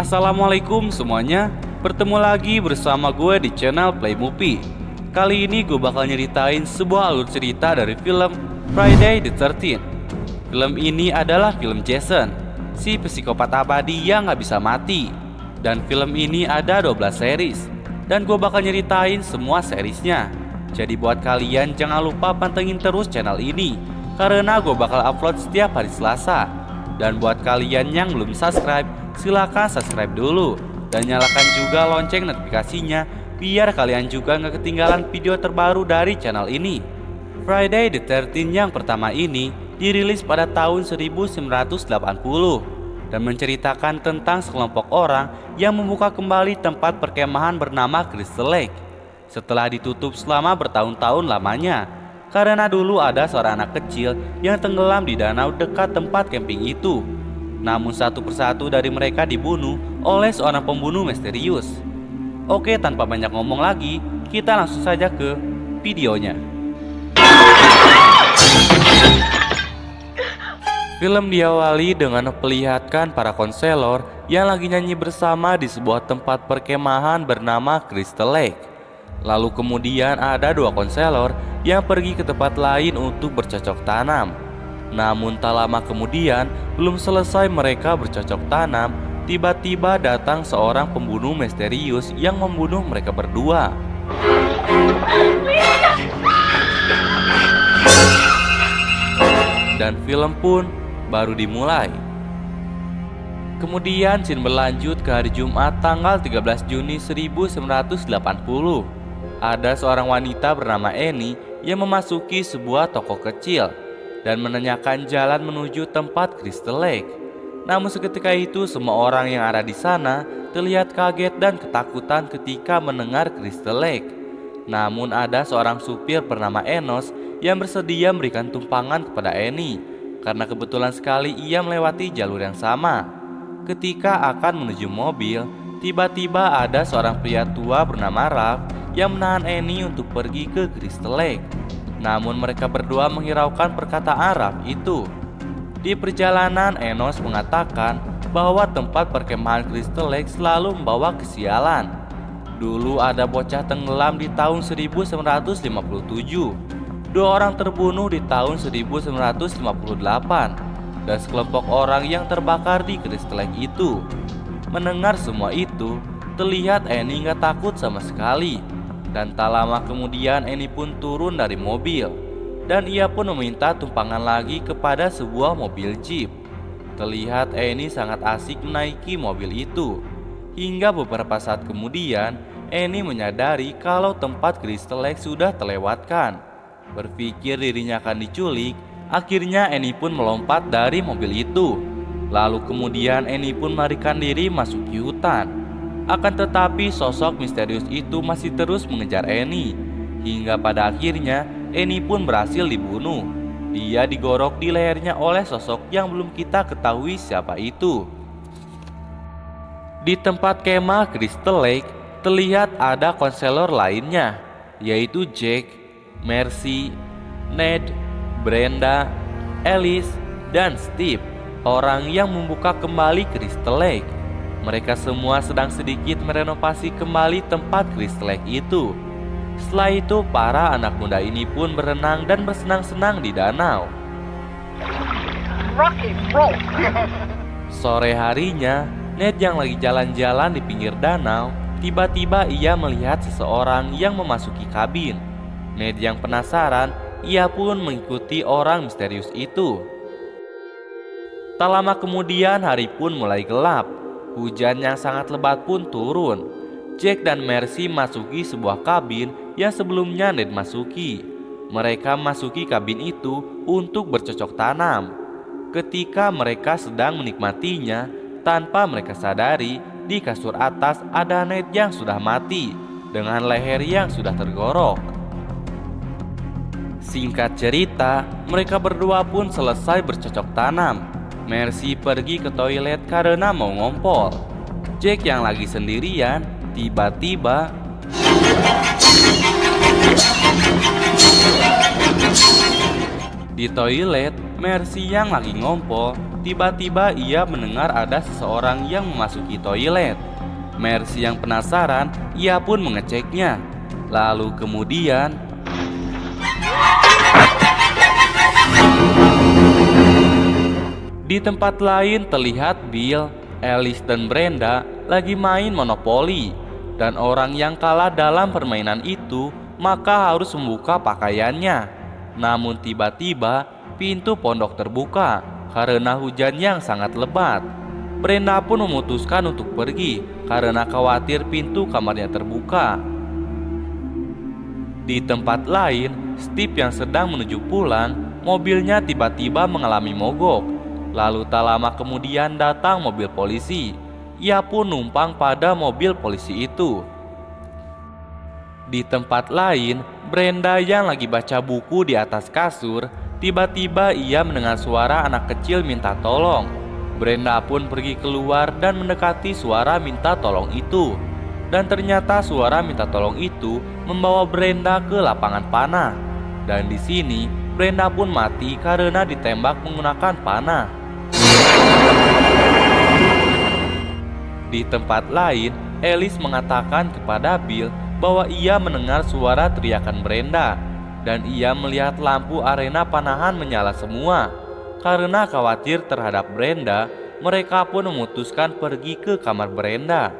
Assalamualaikum semuanya. Bertemu lagi bersama gue di channel Play Movie. Kali ini gue bakal nyeritain sebuah alur cerita dari film Friday the 13th. Film ini adalah film Jason, si psikopat abadi yang gak bisa mati. Dan film ini ada 12 series, dan gue bakal nyeritain semua seriesnya. Jadi buat kalian jangan lupa pantengin terus channel ini, karena gue bakal upload setiap hari Selasa. Dan buat kalian yang belum subscribe, silahkan subscribe dulu dan nyalakan juga lonceng notifikasinya biar kalian juga gak ketinggalan video terbaru dari channel ini. Friday the 13th yang pertama ini dirilis pada tahun 1980 dan menceritakan tentang sekelompok orang yang membuka kembali tempat perkemahan bernama Crystal Lake setelah ditutup selama bertahun-tahun lamanya, karena dulu ada seorang anak kecil yang tenggelam di danau dekat tempat camping itu. Namun satu persatu dari mereka dibunuh oleh seorang pembunuh misterius. Oke, tanpa banyak ngomong lagi, kita langsung saja ke videonya. Film diawali dengan memperlihatkan para konselor yang lagi nyanyi bersama di sebuah tempat perkemahan bernama Crystal Lake. Lalu kemudian ada dua konselor yang pergi ke tempat lain untuk bercocok tanam. Namun tak lama kemudian, belum selesai mereka bercocok tanam, tiba-tiba datang seorang pembunuh misterius yang membunuh mereka berdua. Dan film pun baru dimulai. Kemudian scene berlanjut ke hari Jumat tanggal 13 Juni 1980. Ada seorang wanita bernama Annie yang memasuki sebuah toko kecil dan menanyakan jalan menuju tempat Crystal Lake. Namun seketika itu semua orang yang ada di sana terlihat kaget dan ketakutan ketika mendengar Crystal Lake. Namun ada seorang supir bernama Enos yang bersedia memberikan tumpangan kepada Annie karena kebetulan sekali ia melewati jalur yang sama. Ketika akan menuju mobil, tiba-tiba ada seorang pria tua bernama Ralph yang menahan Annie untuk pergi ke Crystal Lake. Namun mereka berdua menghiraukan perkataan Ralph itu. Di perjalanan, Enos mengatakan bahwa tempat perkemahan Crystal Lake selalu membawa kesialan. Dulu ada bocah tenggelam di tahun 1957. Dua orang terbunuh di tahun 1958. Dan sekelompok orang yang terbakar di Crystal Lake itu. Mendengar semua itu, terlihat Annie gak takut sama sekali. Dan tak lama kemudian Annie pun turun dari mobil. Dan ia pun meminta tumpangan lagi kepada sebuah mobil jeep. Terlihat Annie sangat asik menaiki mobil itu. Hingga beberapa saat kemudian Annie menyadari kalau tempat Crystal Lake sudah terlewatkan. Berpikir dirinya akan diculik, akhirnya Annie pun melompat dari mobil itu. Lalu kemudian Annie pun melarikan diri masuk ke hutan. Akan tetapi sosok misterius itu masih terus mengejar Annie. Hingga pada akhirnya Annie pun berhasil dibunuh. Dia digorok di lehernya oleh sosok yang belum kita ketahui siapa itu. Di tempat kemah Crystal Lake terlihat ada konselor lainnya, yaitu Jack, Mercy, Ned, Brenda, Alice, dan Steve, orang yang membuka kembali Crystal Lake. Mereka semua sedang sedikit merenovasi kembali tempat Crystal Lake itu. Setelah itu para anak muda ini pun berenang dan bersenang-senang di danau. Sore harinya, Ned yang lagi jalan-jalan di pinggir danau, tiba-tiba ia melihat seseorang yang memasuki kabin. Ned yang penasaran, ia pun mengikuti orang misterius itu. Tak lama kemudian hari pun mulai gelap. Hujan yang sangat lebat pun turun. Jack dan Mercy masuki sebuah kabin yang sebelumnya Ned masuki. Mereka masuki kabin itu untuk bercocok tanam. Ketika mereka sedang menikmatinya, tanpa mereka sadari, di kasur atas ada Ned yang sudah mati dengan leher yang sudah tergorok. Singkat cerita, mereka berdua pun selesai bercocok tanam. Mercy pergi ke toilet karena mau ngompol. Jack yang lagi sendirian, tiba-tiba di toilet, Mercy yang lagi ngompol, tiba-tiba ia mendengar ada seseorang yang memasuki toilet. Mercy yang penasaran, ia pun mengeceknya. Lalu kemudian di tempat lain terlihat Bill, Alice dan Brenda lagi main monopoli. Dan orang yang kalah dalam permainan itu maka harus membuka pakaiannya. Namun tiba-tiba pintu pondok terbuka karena hujan yang sangat lebat. Brenda pun memutuskan untuk pergi karena khawatir pintu kamarnya terbuka. Di tempat lain, Steve yang sedang menuju pulang, mobilnya tiba-tiba mengalami mogok. Lalu tak lama kemudian datang mobil polisi. Ia pun numpang pada mobil polisi itu. Di tempat lain, Brenda yang lagi baca buku di atas kasur, tiba-tiba ia mendengar suara anak kecil minta tolong. Brenda pun pergi keluar dan mendekati suara minta tolong itu. Dan ternyata suara minta tolong itu membawa Brenda ke lapangan panah. Dan di sini Brenda pun mati karena ditembak menggunakan panah. Di tempat lain, Alice mengatakan kepada Bill bahwa ia mendengar suara teriakan Brenda. Dan ia melihat lampu arena panahan menyala semua. Karena khawatir terhadap Brenda, mereka pun memutuskan pergi ke kamar Brenda.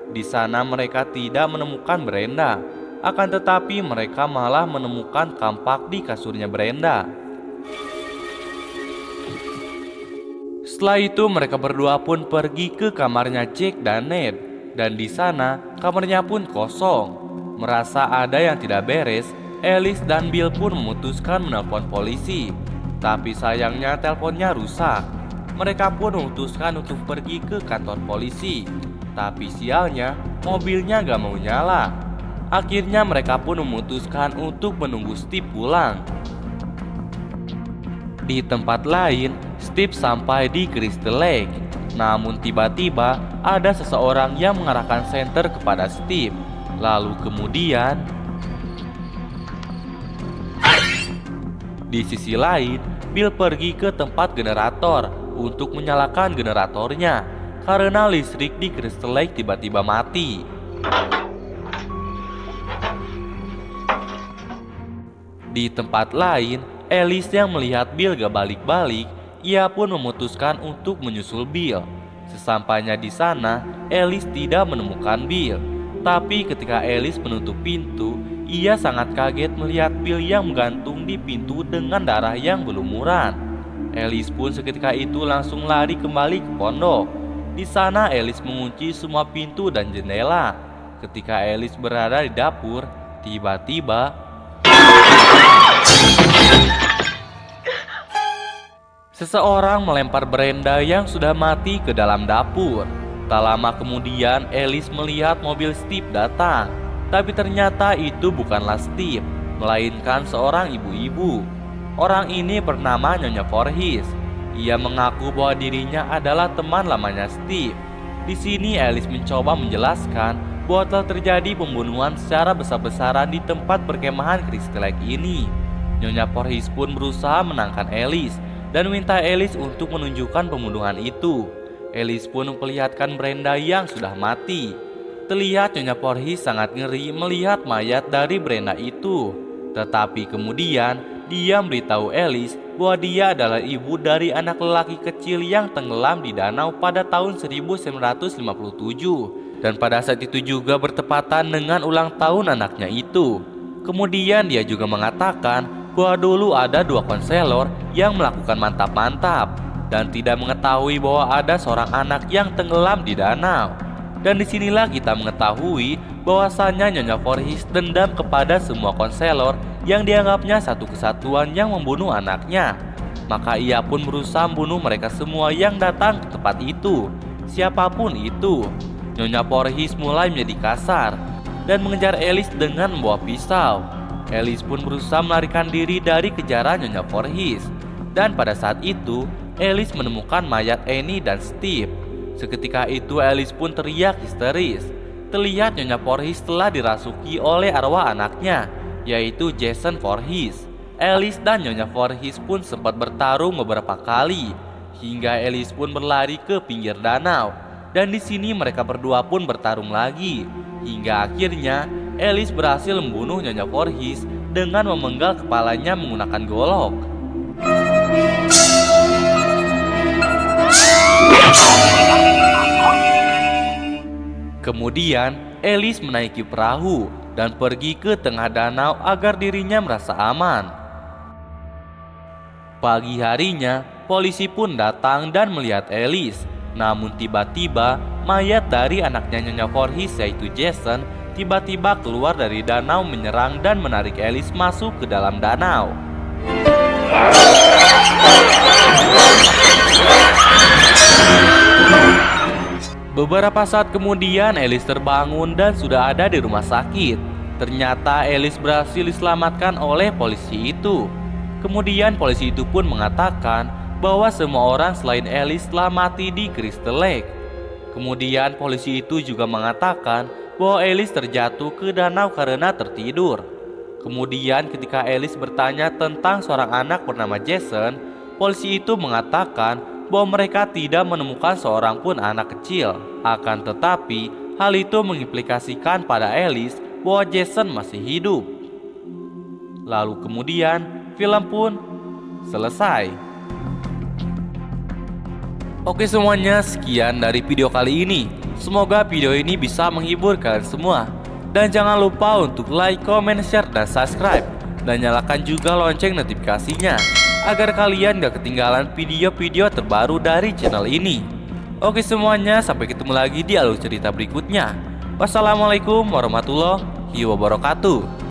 Di sana mereka tidak menemukan Brenda, akan tetapi mereka malah menemukan kampak di kasurnya Brenda. Setelah itu mereka berdua pun pergi ke kamarnya Jack dan Ned. Dan di sana kamarnya pun kosong. Merasa ada yang tidak beres, Alice dan Bill pun memutuskan menelpon polisi. Tapi sayangnya teleponnya rusak. Mereka pun memutuskan untuk pergi ke kantor polisi. Tapi sialnya mobilnya gak mau nyala. Akhirnya mereka pun memutuskan untuk menunggu Steve pulang. Di tempat lain, Steve sampai di Crystal Lake. Namun tiba-tiba ada seseorang yang mengarahkan senter kepada Steve. Lalu kemudian di sisi lain, Bill pergi ke tempat generator untuk menyalakan generatornya karena listrik di Crystal Lake tiba-tiba mati. Di tempat lain, Alice yang melihat Bill gak balik-balik, ia pun memutuskan untuk menyusul Bill. Sesampainya di sana, Alice tidak menemukan Bill. Tapi ketika Alice menutup pintu, ia sangat kaget melihat Bill yang menggantung di pintu dengan darah yang berlumuran. Alice pun seketika itu langsung lari kembali ke pondok. Di sana Alice mengunci semua pintu dan jendela. Ketika Alice berada di dapur, tiba-tiba seseorang melempar Brenda yang sudah mati ke dalam dapur. Tak lama kemudian Alice melihat mobil Steve datang. Tapi ternyata itu bukanlah Steve, melainkan seorang ibu-ibu. Orang ini bernama Nyonya Voorhees. Ia mengaku bahwa dirinya adalah teman lamanya Steve. Di sini Alice mencoba menjelaskan bahwa telah terjadi pembunuhan secara besar-besaran di tempat perkemahan Crystal Lake ini. Nyonya Voorhees pun berusaha menangkan Alice dan minta Alice untuk menunjukkan pembunuhan itu. Alice pun memperlihatkan Brenda yang sudah mati. Terlihat Nyonya Voorhees sangat ngeri melihat mayat dari Brenda itu. Tetapi kemudian dia memberitahu Alice bahwa dia adalah ibu dari anak lelaki kecil yang tenggelam di danau pada tahun 1957. Dan pada saat itu juga bertepatan dengan ulang tahun anaknya itu. Kemudian dia juga mengatakan bahwa dulu ada 2 konselor yang melakukan mantap-mantap dan tidak mengetahui bahwa ada seorang anak yang tenggelam di danau. Dan disinilah kita mengetahui bahwasannya Nyonya Voorhees dendam kepada semua konselor yang dianggapnya satu kesatuan yang membunuh anaknya. Maka ia pun berusaha membunuh mereka semua yang datang ke tempat itu, siapapun itu. Nyonya Voorhees mulai menjadi kasar dan mengejar Alice dengan membawa pisau. Alice pun berusaha melarikan diri dari kejaran Nyonya Voorhees. Dan pada saat itu Alice menemukan mayat Annie dan Steve. Seketika itu Alice pun teriak histeris. Terlihat Nyonya Voorhees telah dirasuki oleh arwah anaknya, yaitu Jason Voorhees. Alice dan Nyonya Voorhees pun sempat bertarung beberapa kali, hingga Alice pun berlari ke pinggir danau. Dan di sini mereka berdua pun bertarung lagi, hingga akhirnya Alice berhasil membunuh Nyonya Voorhees dengan memenggal kepalanya menggunakan golok. Kemudian Alice menaiki perahu dan pergi ke tengah danau agar dirinya merasa aman. Pagi harinya, polisi pun datang dan melihat Alice. Namun tiba-tiba, mayat dari anaknya Nyonya Voorhees yaitu Jason tiba-tiba keluar dari danau menyerang dan menarik Alice masuk ke dalam danau. Beberapa saat kemudian Alice terbangun dan sudah ada di rumah sakit. Ternyata Alice berhasil diselamatkan oleh polisi itu. Kemudian polisi itu pun mengatakan bahwa semua orang selain Alice telah mati di Crystal Lake. Kemudian polisi itu juga mengatakan bahwa Alice terjatuh ke danau karena tertidur. Kemudian ketika Alice bertanya tentang seorang anak bernama Jason, polisi itu mengatakan bahwa mereka tidak menemukan seorang pun anak kecil. Akan tetapi, hal itu mengimplikasikan pada Alice bahwa Jason masih hidup. Lalu kemudian film pun selesai. Oke semuanya, sekian dari video kali ini. Semoga video ini bisa menghibur kalian semua. Dan jangan lupa untuk like, comment, share, dan subscribe. Dan nyalakan juga lonceng notifikasinya agar kalian gak ketinggalan video-video terbaru dari channel ini. Oke semuanya, sampai ketemu lagi di alur cerita berikutnya. Wassalamualaikum warahmatullahi wabarakatuh.